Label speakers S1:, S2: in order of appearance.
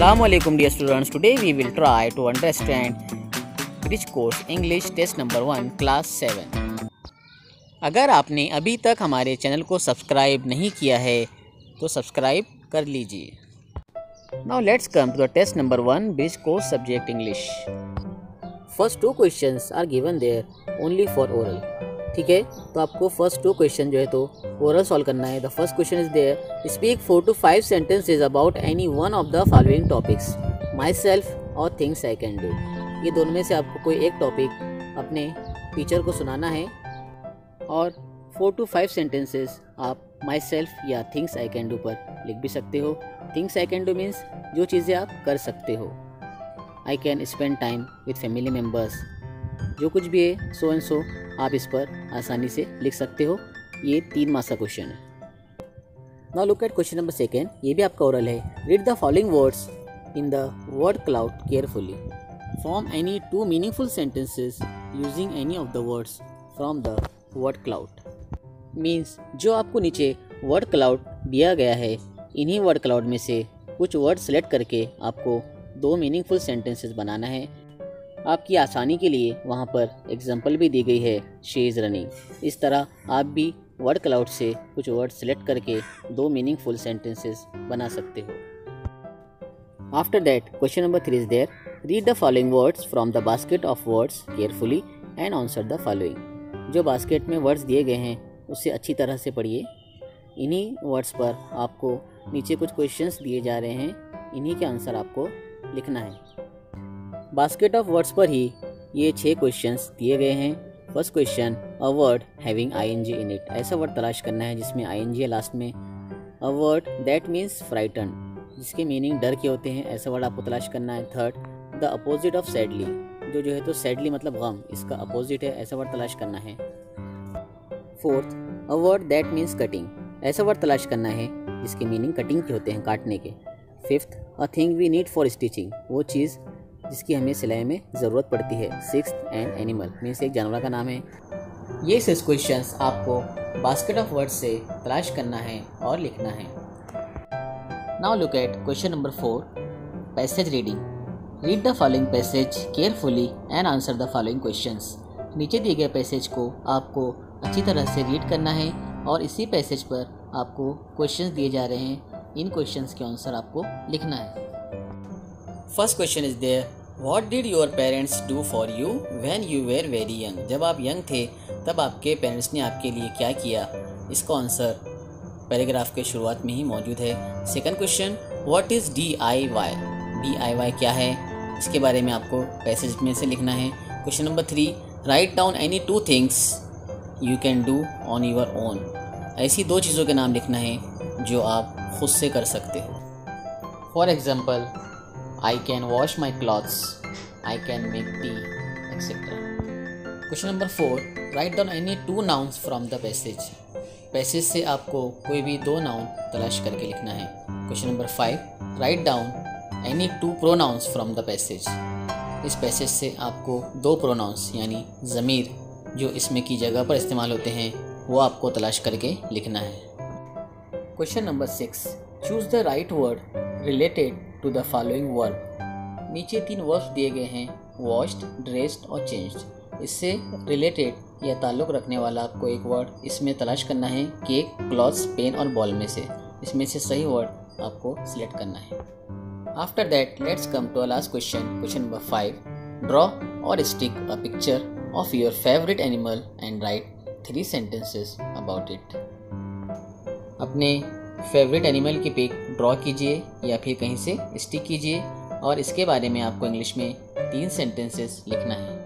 S1: Assalamualaikum dear students. Today we will try to understand Bridge Course English Test number 1 Class 7. अगर आपने अभी तक हमारे चैनल को सब्सक्राइब नहीं किया है तो सब्सक्राइब कर लीजिए. Now let's come to the test number 1 Bridge Course Subject English. First two questions are given there only for oral. ठीक है, तो आपको फर्स्ट टू क्वेश्चन जो है तो ओरल सॉल्व करना है. The first question is there, speak 4 to 5 sentences about any one of the following topics, myself और थिंग्स आई कैन डू. ये दोनों में से आपको कोई एक टॉपिक अपने टीचर को सुनाना है और 4 to 5 सेंटेंसेस आप माई सेल्फ या थिंग्स आई कैन डू पर लिख भी सकते हो. Things I can do means जो चीज़ें आप कर सकते हो. I can spend time with family members, जो कुछ भी है सो एंड सो आप इस पर आसानी से लिख सकते हो. ये 3 मार्क्स का क्वेश्चन है. Now look at question number 2. ये भी आपका ओरल है. Read the following words in the word cloud carefully. Form any 2 meaningful sentences using any of the words from the word cloud. Means जो आपको नीचे word cloud दिया गया है, इन्हीं वर्ड क्लाउड में से कुछ वर्ड सेलेक्ट करके आपको 2 मीनिंगफुल सेंटेंसेस बनाना है. आपकी आसानी के लिए वहाँ पर एग्जाम्पल भी दी गई है, शी इज़ रनिंग. इस तरह आप भी वर्ड क्लाउड से कुछ वर्ड सेलेक्ट करके 2 मीनिंगफुल सेंटेंसेस बना सकते हो. After that question number 3 is there, read the following words from the basket of words carefully and answer the following. जो बास्केट में वर्ड्स दिए गए हैं उससे अच्छी तरह से पढ़िए. इन्हीं वर्ड्स पर आपको नीचे कुछ क्वेश्चंस दिए जा रहे हैं, इन्हीं के आंसर आपको लिखना है. बास्केट ऑफ वर्ड्स पर ही ये 6 क्वेश्चंस दिए गए हैं. First question, a word having ING in it. ऐसा वर्ड तलाश करना है जिसमें ING है लास्ट में. A word that means frighten, जिसके मीनिंग डर के होते हैं, ऐसा वर्ड आपको तलाश करना है. Third, the opposite of sadly. जो है तो सैडली मतलब गम, इसका अपोजिट है, ऐसा वर्ड तलाश करना है. Fourth, a word that means cutting. ऐसा वर्ड तलाश करना है जिसके मीनिंग कटिंग के होते हैं, काटने के. Fifth, a thing we need for stitching. वो चीज़ जिसकी हमें सिलाई में ज़रूरत पड़ती है. सिक्स्थ, एन एनिमल मीन्स एक जानवर का नाम है. ये 6 क्वेश्चंस आपको बास्केट ऑफ वर्ड्स से तलाश करना है और लिखना है. Now look at question number 4, passage reading. Read the following passage carefully and answer the following questions. नीचे दिए गए पैसेज को आपको अच्छी तरह से रीड करना है और इसी पैसेज पर आपको क्वेश्चंस दिए जा रहे हैं. इन क्वेश्चंस के आंसर आपको लिखना है. First question is there, what did your parents do for you when you were very young. जब आप यंग थे तब आपके पेरेंट्स ने आपके लिए क्या किया. इसका आंसर पैराग्राफ के शुरुआत में ही मौजूद है. Second question, what is DIY. DIY क्या है, इसके बारे में आपको पैसेज में से लिखना है. Question number 3, write down any 2 things you can do on your own. ऐसी 2 चीज़ों के नाम लिखना है जो आप खुद से कर सकते हो. For example, I can wash my clothes, I can make tea, etc. Question number 4, write down any 2 nouns from the passage. Passage से आपको कोई भी 2 नाउन तलाश करके लिखना है. Question number 5, write down any 2 pronouns from the passage. इस passage से आपको 2 pronouns यानी ज़मीर जो इसमें की जगह पर इस्तेमाल होते हैं वो आपको तलाश करके लिखना है. Question number 6, choose the right word related to the following verb. नीचे 3 वर्ब्स दिए गए हैं, वॉश्ड, ड्रेस्ड और चेंज्ड. इससे रिलेटेड या ताल्लुक़ रखने वाला आपको एक वर्ड इसमें तलाश करना है. केक, क्लॉथ्स, पेन और बॉल में से इसमें से सही वर्ड आपको सिलेक्ट करना है. After that let's come to a last question. Question number 5, draw और stick a picture of your favourite animal and write 3 sentences about it. अपने फेवरेट एनिमल की पिक ड्रॉ कीजिए या फिर कहीं से स्टिक कीजिए और इसके बारे में आपको इंग्लिश में 3 सेंटेंसेस लिखना है.